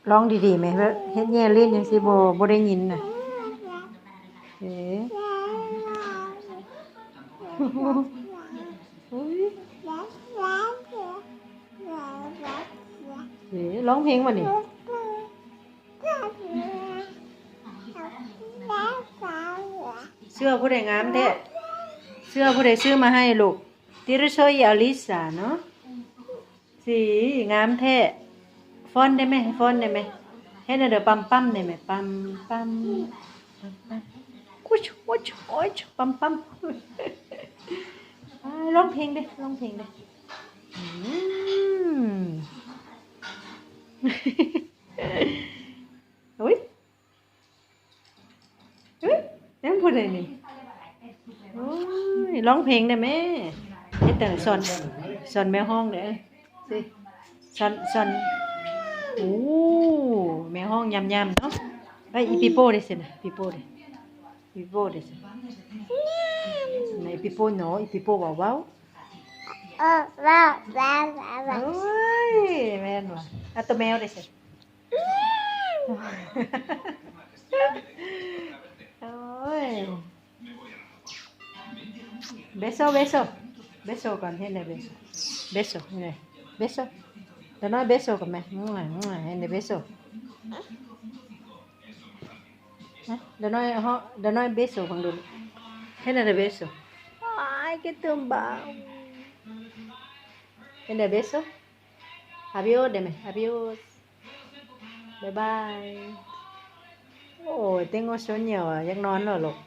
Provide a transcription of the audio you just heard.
ร้องดีๆไหมเฮ็ดแย่ลิ้นยังสิบ่ได้ยินน่ะเอ๋อุ๊ยเอ๋ร้องเพลงบ่นี่เสื้อผู้ใดงามแท้เสื้อผู้ใดซื้อมาให้ลูกติรโชยอลิสาเนาะสีงามแท้ฟ้อนได้ไหมฟ้อนได้ไหมให้น่ะเด้อปั๊มๆได้ไหมปั๊มปั๊มปั๊มกุชกุชโอ๊ยปั๊มร้องเพลงดิร้องเพลงดิอืมอุ๊ยยังพูดได้นี่โอ้ยร้องเพลงได้ไหมเฮ็ดแต่สอนแมวห้องเด้อสิสอนโอ้แมวห้องยำๆเนาะไปอีปิโป้ดิสินะปิโป้ดิสิไหนปิโป้เนาะอีปิโป้ว้าวโอ้ยแม่นว่ะอ่ะตัวแมวดิสิโอ้ยเบโซก่อนให้หน่อยเบโซให้หน่อยเบโซเดี๋ยวน้อยเบโซกันไหมให้หน่อยเบโซนะเดี๋ยวน้อยเบโซฟังดูให้หน่อยเบโซay que tumbaoให้หน่อยเบโซadiós deme adiós bye bye โอ้ย tengo sueño อยากนอนแล้วลูก